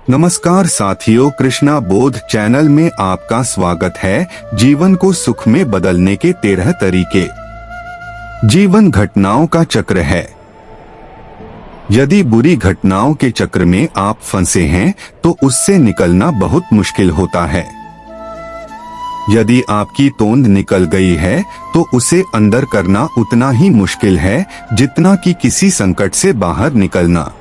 नमस्कार साथियों, कृष्णा बोध चैनल में आपका स्वागत है। जीवन को सुख में बदलने के 13 तरीके। जीवन घटनाओं का चक्र है। यदि बुरी घटनाओं के चक्र में आप फंसे हैं तो उससे निकलना बहुत मुश्किल होता है। यदि आपकी तोंद निकल गई है तो उसे अंदर करना उतना ही मुश्किल है जितना कि किसी संकट से बाहर निकलना।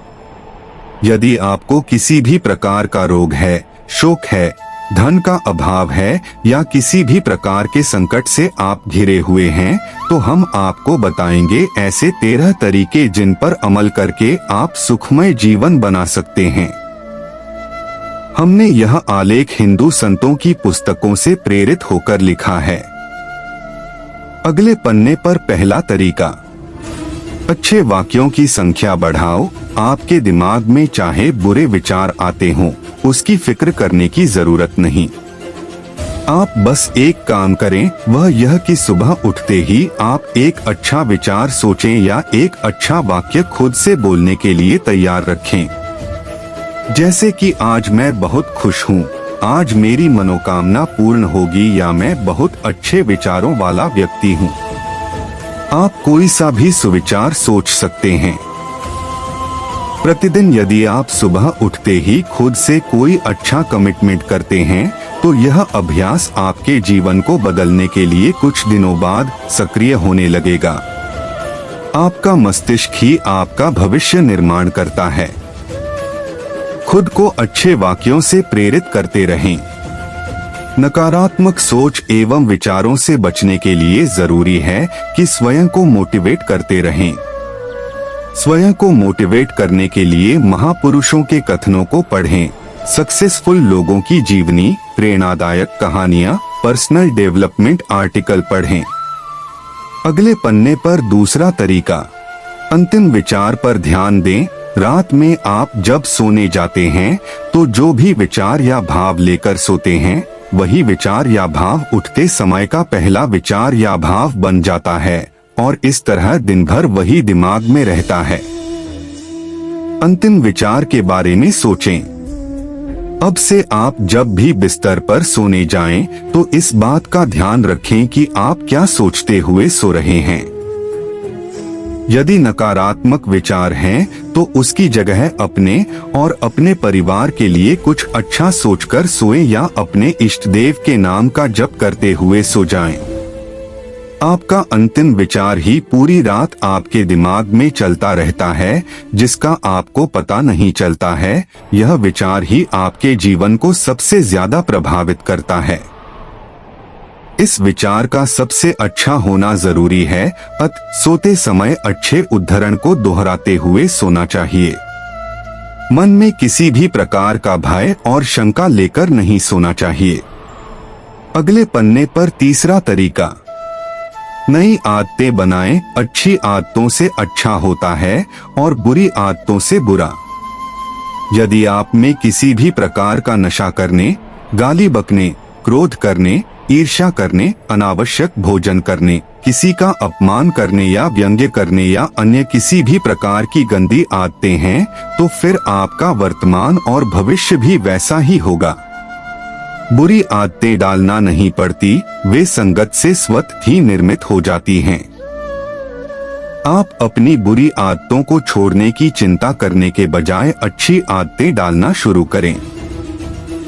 यदि आपको किसी भी प्रकार का रोग है, शोक है, धन का अभाव है या किसी भी प्रकार के संकट से आप घिरे हुए हैं तो हम आपको बताएंगे ऐसे 13 तरीके जिन पर अमल करके आप सुखमय जीवन बना सकते हैं। हमने यह आलेख हिंदू संतों की पुस्तकों से प्रेरित होकर लिखा है। अगले पन्ने पर पहला तरीका, अच्छे वाक्यों की संख्या बढ़ाओ। आपके दिमाग में चाहे बुरे विचार आते हों, उसकी फिक्र करने की जरूरत नहीं। आप बस एक काम करें, वह यह कि सुबह उठते ही आप एक अच्छा विचार सोचें या एक अच्छा वाक्य खुद से बोलने के लिए तैयार रखें। जैसे कि आज मैं बहुत खुश हूँ, आज मेरी मनोकामना पूर्ण होगी, या मैं बहुत अच्छे विचारों वाला व्यक्ति हूँ। आप कोई सा भी सुविचार सोच सकते हैं। प्रतिदिन यदि आप सुबह उठते ही खुद से कोई अच्छा कमिटमेंट करते हैं तो यह अभ्यास आपके जीवन को बदलने के लिए कुछ दिनों बाद सक्रिय होने लगेगा। आपका मस्तिष्क ही आपका भविष्य निर्माण करता है। खुद को अच्छे वाक्यों से प्रेरित करते रहें। नकारात्मक सोच एवं विचारों से बचने के लिए जरूरी है कि स्वयं को मोटिवेट करते रहें। स्वयं को मोटिवेट करने के लिए महापुरुषों के कथनों को पढ़ें। सक्सेसफुल लोगों की जीवनी, प्रेरणादायक कहानियां, पर्सनल डेवलपमेंट आर्टिकल पढ़ें। अगले पन्ने पर दूसरा तरीका, अंतिम विचार पर ध्यान दें। रात में आप जब सोने जाते हैं तो जो भी विचार या भाव लेकर सोते हैं वही विचार या भाव उठते समय का पहला विचार या भाव बन जाता है और इस तरह दिन भर वही दिमाग में रहता है। अंतिम विचार के बारे में सोचें। अब से आप जब भी बिस्तर पर सोने जाएं तो इस बात का ध्यान रखें कि आप क्या सोचते हुए सो रहे हैं। यदि नकारात्मक विचार हैं तो उसकी जगह अपने और अपने परिवार के लिए कुछ अच्छा सोचकर सोएं या अपने इष्ट देव के नाम का जप करते हुए सो जाएं। आपका अंतिम विचार ही पूरी रात आपके दिमाग में चलता रहता है, जिसका आपको पता नहीं चलता है। यह विचार ही आपके जीवन को सबसे ज्यादा प्रभावित करता है। इस विचार का सबसे अच्छा होना जरूरी है। सोते समय अच्छे उद्धरण को दोहराते हुए सोना चाहिए। मन में किसी भी प्रकार का भय और शंका लेकर नहीं सोना चाहिए। अगले पन्ने पर तीसरा तरीका, नई आदतें बनाएं। अच्छी आदतों से अच्छा होता है और बुरी आदतों से बुरा। यदि आप में किसी भी प्रकार का नशा करने, गाली बकने, क्रोध करने, ईर्ष्या करने, अनावश्यक भोजन करने, किसी का अपमान करने या व्यंग्य करने या अन्य किसी भी प्रकार की गंदी आदतें हैं तो फिर आपका वर्तमान और भविष्य भी वैसा ही होगा। बुरी आदतें डालना नहीं पड़ती, वे संगत से स्वतः ही निर्मित हो जाती हैं। आप अपनी बुरी आदतों को छोड़ने की चिंता करने के बजाय अच्छी आदतें डालना शुरू करें।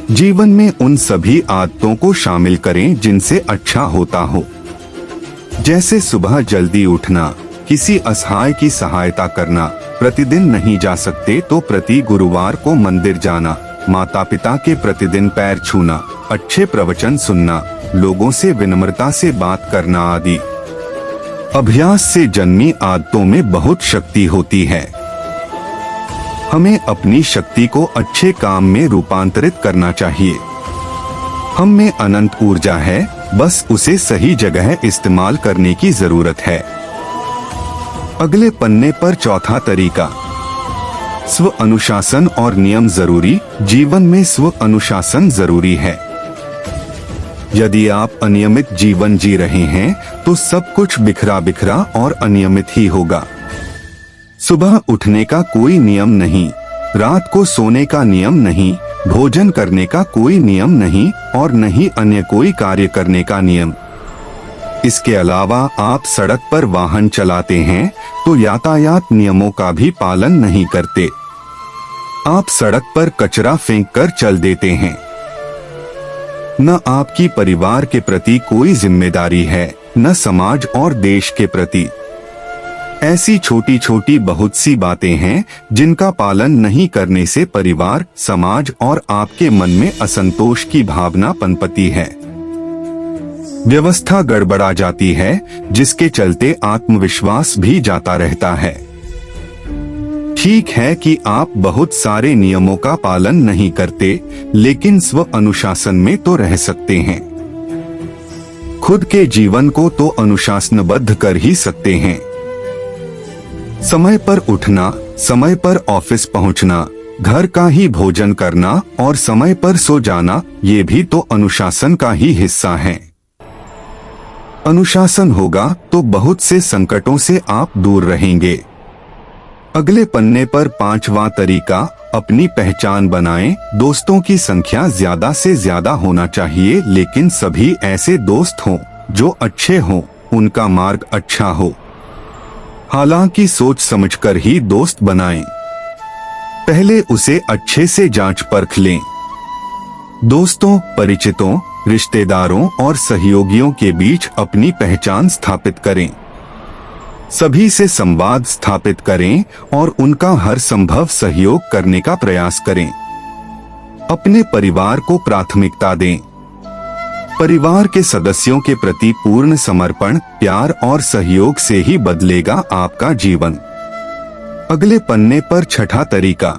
जीवन में उन सभी आदतों को शामिल करें जिनसे अच्छा होता हो, जैसे सुबह जल्दी उठना, किसी असहाय की सहायता करना, प्रतिदिन नहीं जा सकते तो प्रति गुरुवार को मंदिर जाना, माता पिता के प्रतिदिन पैर छूना, अच्छे प्रवचन सुनना, लोगों से विनम्रता से बात करना आदि। अभ्यास से जन्मी आदतों में बहुत शक्ति होती है। हमें अपनी शक्ति को अच्छे काम में रूपांतरित करना चाहिए। हम में अनंत ऊर्जा है, बस उसे सही जगह इस्तेमाल करने की जरूरत है। अगले पन्ने पर चौथा तरीका, स्व अनुशासन और नियम जरूरी। जीवन में स्व अनुशासन जरूरी है। यदि आप अनियमित जीवन जी रहे हैं तो सब कुछ बिखरा बिखरा और अनियमित ही होगा। सुबह उठने का कोई नियम नहीं, रात को सोने का नियम नहीं, भोजन करने का कोई नियम नहीं और न ही अन्य कोई कार्य करने का नियम। इसके अलावा आप सड़क पर वाहन चलाते हैं तो यातायात नियमों का भी पालन नहीं करते। आप सड़क पर कचरा फेंक कर चल देते हैं। न आपकी परिवार के प्रति कोई जिम्मेदारी है, न समाज और देश के प्रति। ऐसी छोटी छोटी बहुत सी बातें हैं जिनका पालन नहीं करने से परिवार, समाज और आपके मन में असंतोष की भावना पनपती है। व्यवस्था गड़बड़ा जाती है, जिसके चलते आत्मविश्वास भी जाता रहता है। ठीक है कि आप बहुत सारे नियमों का पालन नहीं करते, लेकिन स्व अनुशासन में तो रह सकते हैं। खुद के जीवन को तो अनुशासनबद्ध कर ही सकते हैं। समय पर उठना, समय पर ऑफिस पहुंचना, घर का ही भोजन करना और समय पर सो जाना, ये भी तो अनुशासन का ही हिस्सा है। अनुशासन होगा तो बहुत से संकटों से आप दूर रहेंगे। अगले पन्ने पर 5वां तरीका, अपनी पहचान बनाएं। दोस्तों की संख्या ज्यादा से ज्यादा होना चाहिए, लेकिन सभी ऐसे दोस्त हों जो अच्छे हों, उनका मार्ग अच्छा हो। हालांकि सोच समझकर ही दोस्त बनाएं। पहले उसे अच्छे से जांच परख लें। दोस्तों, परिचितों, रिश्तेदारों और सहयोगियों के बीच अपनी पहचान स्थापित करें। सभी से संवाद स्थापित करें और उनका हर संभव सहयोग करने का प्रयास करें। अपने परिवार को प्राथमिकता दें। परिवार के सदस्यों के प्रति पूर्ण समर्पण, प्यार और सहयोग से ही बदलेगा आपका जीवन। अगले पन्ने पर 6ठा तरीका,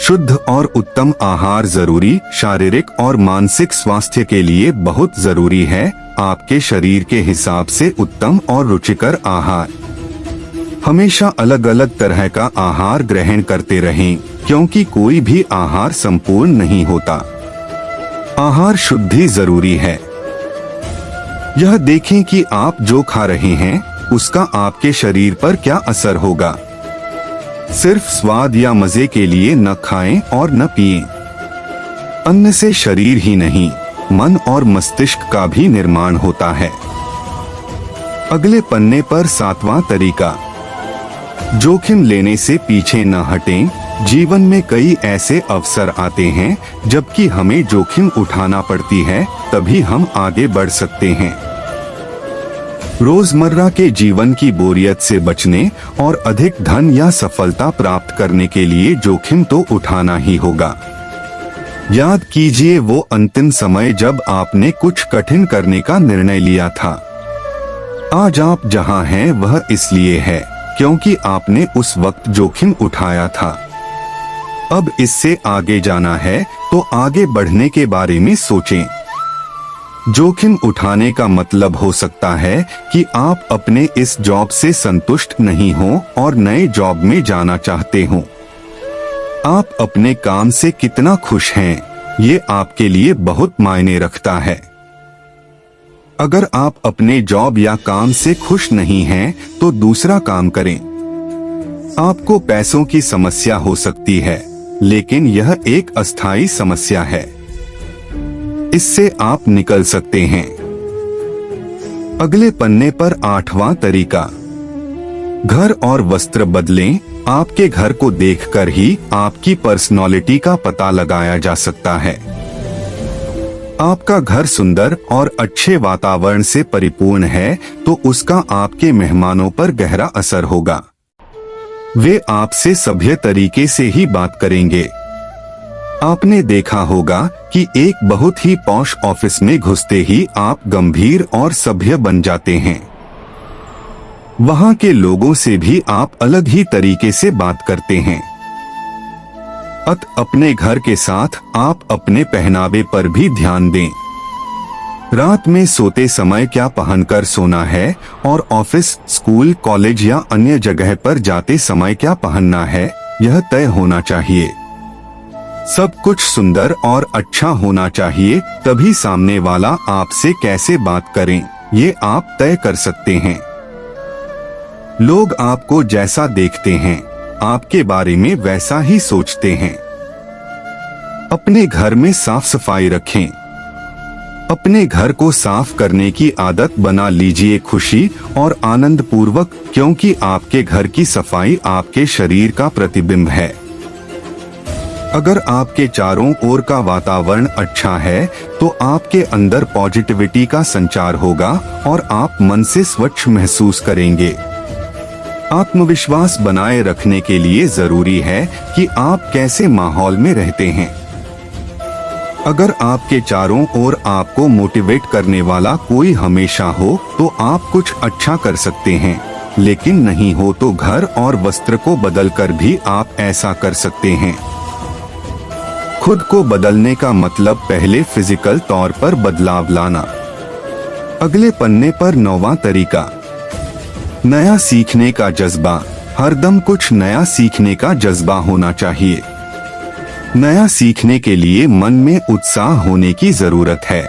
शुद्ध और उत्तम आहार जरूरी। शारीरिक और मानसिक स्वास्थ्य के लिए बहुत जरूरी है आपके शरीर के हिसाब से उत्तम और रुचिकर आहार। हमेशा अलग अलग तरह का आहार ग्रहण करते रहें, क्योंकि कोई भी आहार संपूर्ण नहीं होता। आहार शुद्धि जरूरी है। यह देखें कि आप जो खा रहे हैं उसका आपके शरीर पर क्या असर होगा। सिर्फ स्वाद या मजे के लिए न खाएं और न पिएं। अन्न से शरीर ही नहीं, मन और मस्तिष्क का भी निर्माण होता है। अगले पन्ने पर 7वां तरीका, जोखिम लेने से पीछे न हटें। जीवन में कई ऐसे अवसर आते हैं जबकि हमें जोखिम उठाना पड़ती है, तभी हम आगे बढ़ सकते हैं। रोजमर्रा के जीवन की बोरियत से बचने और अधिक धन या सफलता प्राप्त करने के लिए जोखिम तो उठाना ही होगा। याद कीजिए वो अंतिम समय जब आपने कुछ कठिन करने का निर्णय लिया था। आज आप जहां हैं वह इसलिए है क्योंकि आपने उस वक्त जोखिम उठाया था। अब इससे आगे जाना है तो आगे बढ़ने के बारे में सोचें। जोखिम उठाने का मतलब हो सकता है कि आप अपने इस जॉब से संतुष्ट नहीं हो और नए जॉब में जाना चाहते हो। आप अपने काम से कितना खुश हैं, ये आपके लिए बहुत मायने रखता है। अगर आप अपने जॉब या काम से खुश नहीं हैं, तो दूसरा काम करें। आपको पैसों की समस्या हो सकती है, लेकिन यह एक अस्थायी समस्या है। इससे आप निकल सकते हैं। अगले पन्ने पर 8वां तरीका, घर और वस्त्र बदलें। आपके घर को देखकर ही आपकी पर्सनालिटी का पता लगाया जा सकता है। आपका घर सुंदर और अच्छे वातावरण से परिपूर्ण है तो उसका आपके मेहमानों पर गहरा असर होगा। वे आपसे सभ्य तरीके से ही बात करेंगे। आपने देखा होगा कि एक बहुत ही पॉश ऑफिस में घुसते ही आप गंभीर और सभ्य बन जाते हैं। वहां के लोगों से भी आप अलग ही तरीके से बात करते हैं। अपने घर के साथ आप अपने पहनावे पर भी ध्यान दें। रात में सोते समय क्या पहनकर सोना है और ऑफिस, स्कूल, कॉलेज या अन्य जगह पर जाते समय क्या पहनना है, यह तय होना चाहिए। सब कुछ सुंदर और अच्छा होना चाहिए, तभी सामने वाला आपसे कैसे बात करें, ये आप तय कर सकते हैं। लोग आपको जैसा देखते हैं आपके बारे में वैसा ही सोचते हैं। अपने घर में साफ सफाई रखें। अपने घर को साफ करने की आदत बना लीजिए खुशी और आनंद पूर्वक, क्योंकि आपके घर की सफाई आपके शरीर का प्रतिबिंब है। अगर आपके चारों ओर का वातावरण अच्छा है तो आपके अंदर पॉजिटिविटी का संचार होगा और आप मन से स्वच्छ महसूस करेंगे। आत्मविश्वास बनाए रखने के लिए जरूरी है कि आप कैसे माहौल में रहते हैं। अगर आपके चारों ओर आपको मोटिवेट करने वाला कोई हमेशा हो तो आप कुछ अच्छा कर सकते हैं, लेकिन नहीं हो तो घर और वस्त्र को बदलकर भी आप ऐसा कर सकते हैं। खुद को बदलने का मतलब पहले फिजिकल तौर पर बदलाव लाना। अगले पन्ने पर 9वां तरीका, नया सीखने का जज्बा। हरदम कुछ नया सीखने का जज्बा होना चाहिए। नया सीखने के लिए मन में उत्साह होने की जरूरत है।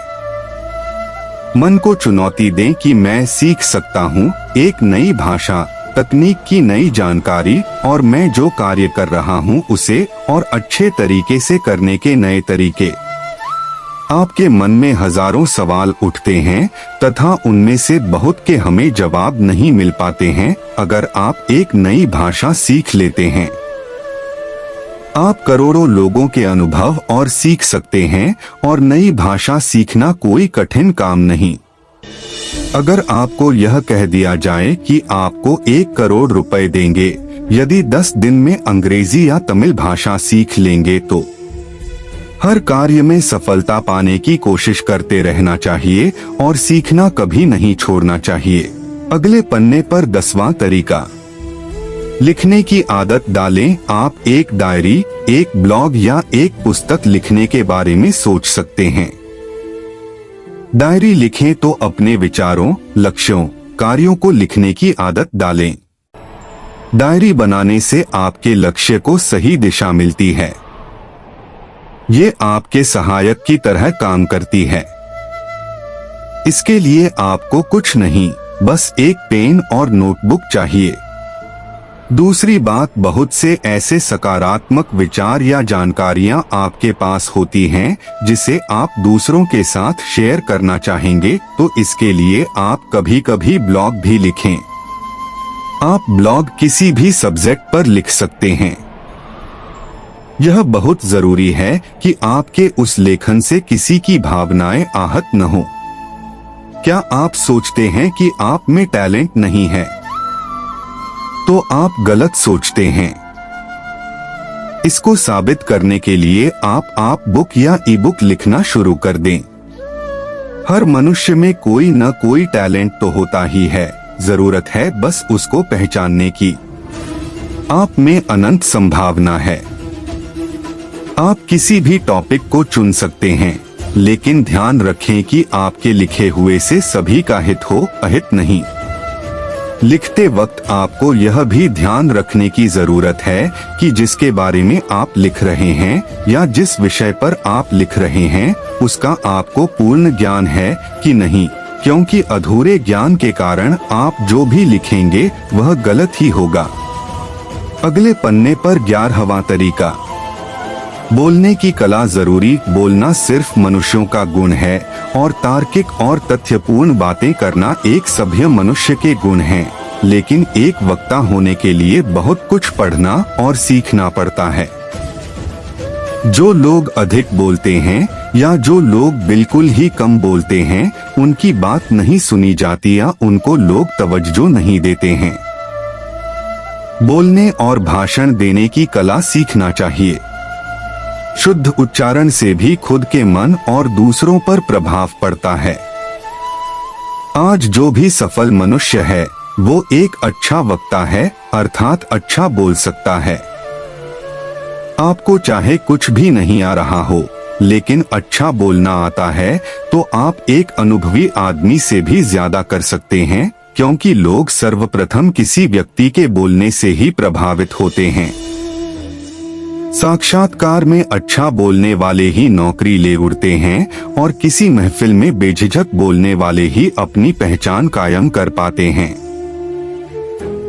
मन को चुनौती दें कि मैं सीख सकता हूँ एक नई भाषा, तकनीक की नई जानकारी और मैं जो कार्य कर रहा हूँ उसे और अच्छे तरीके से करने के नए तरीके। आपके मन में हजारों सवाल उठते हैं तथा उनमें से बहुत के हमें जवाब नहीं मिल पाते हैं। अगर आप एक नई भाषा सीख लेते हैं, आप करोड़ों लोगों के अनुभव और सीख सकते हैं और नई भाषा सीखना कोई कठिन काम नहीं। अगर आपको यह कह दिया जाए कि आपको 1 करोड़ रुपए देंगे यदि 10 दिन में अंग्रेजी या तमिल भाषा सीख लेंगे, तो हर कार्य में सफलता पाने की कोशिश करते रहना चाहिए और सीखना कभी नहीं छोड़ना चाहिए। अगले पन्ने पर 10वां तरीका, लिखने की आदत डालें। आप एक डायरी, एक ब्लॉग या एक पुस्तक लिखने के बारे में सोच सकते हैं। डायरी लिखें तो अपने विचारों, लक्ष्यों, कार्यों को लिखने की आदत डालें। डायरी बनाने से आपके लक्ष्य को सही दिशा मिलती है। ये आपके सहायक की तरह काम करती है। इसके लिए आपको कुछ नहीं, बस एक पेन और नोटबुक चाहिए। दूसरी बात, बहुत से ऐसे सकारात्मक विचार या जानकारियां आपके पास होती हैं जिसे आप दूसरों के साथ शेयर करना चाहेंगे, तो इसके लिए आप कभी कभी ब्लॉग भी लिखें। आप ब्लॉग किसी भी सब्जेक्ट पर लिख सकते हैं। यह बहुत जरूरी है कि आपके उस लेखन से किसी की भावनाएं आहत न हो। क्या आप सोचते हैं कि आप में टैलेंट नहीं है? तो आप गलत सोचते हैं। इसको साबित करने के लिए आप बुक या ई बुक लिखना शुरू कर दें। हर मनुष्य में कोई न कोई टैलेंट तो होता ही है, जरूरत है बस उसको पहचानने की। आप में अनंत संभावना है। आप किसी भी टॉपिक को चुन सकते हैं, लेकिन ध्यान रखें कि आपके लिखे हुए से सभी का हित हो, अहित नहीं। लिखते वक्त आपको यह भी ध्यान रखने की जरूरत है कि जिसके बारे में आप लिख रहे हैं या जिस विषय पर आप लिख रहे हैं उसका आपको पूर्ण ज्ञान है कि नहीं, क्योंकि अधूरे ज्ञान के कारण आप जो भी लिखेंगे वह गलत ही होगा। अगले पन्ने पर 11वां तरीका, बोलने की कला जरूरी। बोलना सिर्फ मनुष्यों का गुण है और तार्किक और तथ्यपूर्ण बातें करना एक सभ्य मनुष्य के गुण हैं, लेकिन एक वक्ता होने के लिए बहुत कुछ पढ़ना और सीखना पड़ता है। जो लोग अधिक बोलते हैं या जो लोग बिल्कुल ही कम बोलते हैं, उनकी बात नहीं सुनी जाती या उनको लोग तवज्जो नहीं देते हैं। बोलने और भाषण देने की कला सीखना चाहिए। शुद्ध उच्चारण से भी खुद के मन और दूसरों पर प्रभाव पड़ता है। आज जो भी सफल मनुष्य है वो एक अच्छा वक्ता है, अर्थात अच्छा बोल सकता है। आपको चाहे कुछ भी नहीं आ रहा हो, लेकिन अच्छा बोलना आता है, तो आप एक अनुभवी आदमी से भी ज्यादा कर सकते हैं, क्योंकि लोग सर्वप्रथम किसी व्यक्ति के बोलने से ही प्रभावित होते हैं। साक्षात्कार में अच्छा बोलने वाले ही नौकरी ले उड़ते हैं और किसी महफिल में बेझिझक बोलने वाले ही अपनी पहचान कायम कर पाते हैं।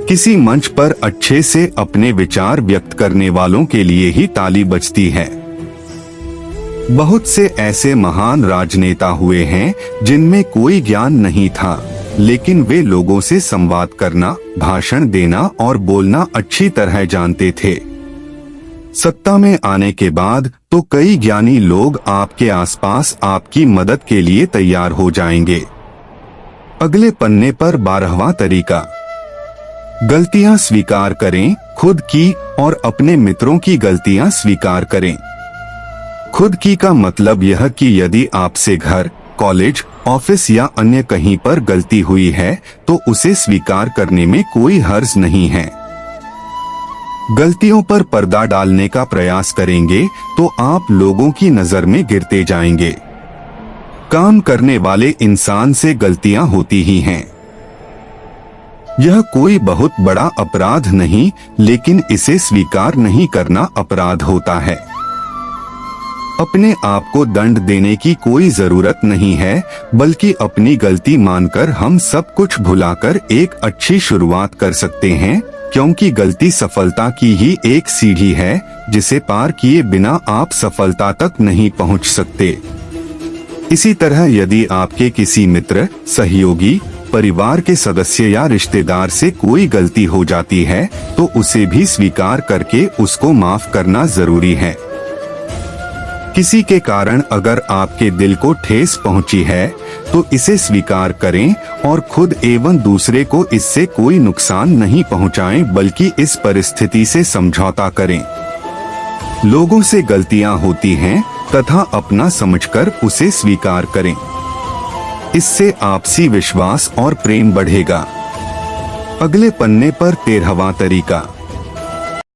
किसी मंच पर अच्छे से अपने विचार व्यक्त करने वालों के लिए ही ताली बजती है। बहुत से ऐसे महान राजनेता हुए हैं जिनमें कोई ज्ञान नहीं था, लेकिन वे लोगों से संवाद करना, भाषण देना और बोलना अच्छी तरह जानते थे। सत्ता में आने के बाद तो कई ज्ञानी लोग आपके आसपास आपकी मदद के लिए तैयार हो जाएंगे। अगले पन्ने पर 12वां तरीका, गलतियां स्वीकार करें। खुद की और अपने मित्रों की गलतियां स्वीकार करें। खुद की का मतलब यह कि यदि आपसे घर, कॉलेज, ऑफिस या अन्य कहीं पर गलती हुई है तो उसे स्वीकार करने में कोई हर्ज नहीं है। गलतियों पर पर्दा डालने का प्रयास करेंगे तो आप लोगों की नजर में गिरते जाएंगे। काम करने वाले इंसान से गलतियां होती ही हैं। यह कोई बहुत बड़ा अपराध नहीं, लेकिन इसे स्वीकार नहीं करना अपराध होता है। अपने आप को दंड देने की कोई जरूरत नहीं है, बल्कि अपनी गलती मानकर हम सब कुछ भुलाकर एक अच्छी शुरुआत कर सकते हैं, क्योंकि गलती सफलता की ही एक सीढ़ी है जिसे पार किए बिना आप सफलता तक नहीं पहुंच सकते। इसी तरह यदि आपके किसी मित्र, सहयोगी, परिवार के सदस्य या रिश्तेदार से कोई गलती हो जाती है तो उसे भी स्वीकार करके उसको माफ करना जरूरी है। किसी के कारण अगर आपके दिल को ठेस पहुंची है तो इसे स्वीकार करें और खुद एवं दूसरे को इससे कोई नुकसान नहीं पहुंचाएं, बल्कि इस परिस्थिति से समझौता करें। लोगों से गलतियां होती हैं तथा अपना समझकर उसे स्वीकार करें। इससे आपसी विश्वास और प्रेम बढ़ेगा। अगले पन्ने पर 13वां तरीका,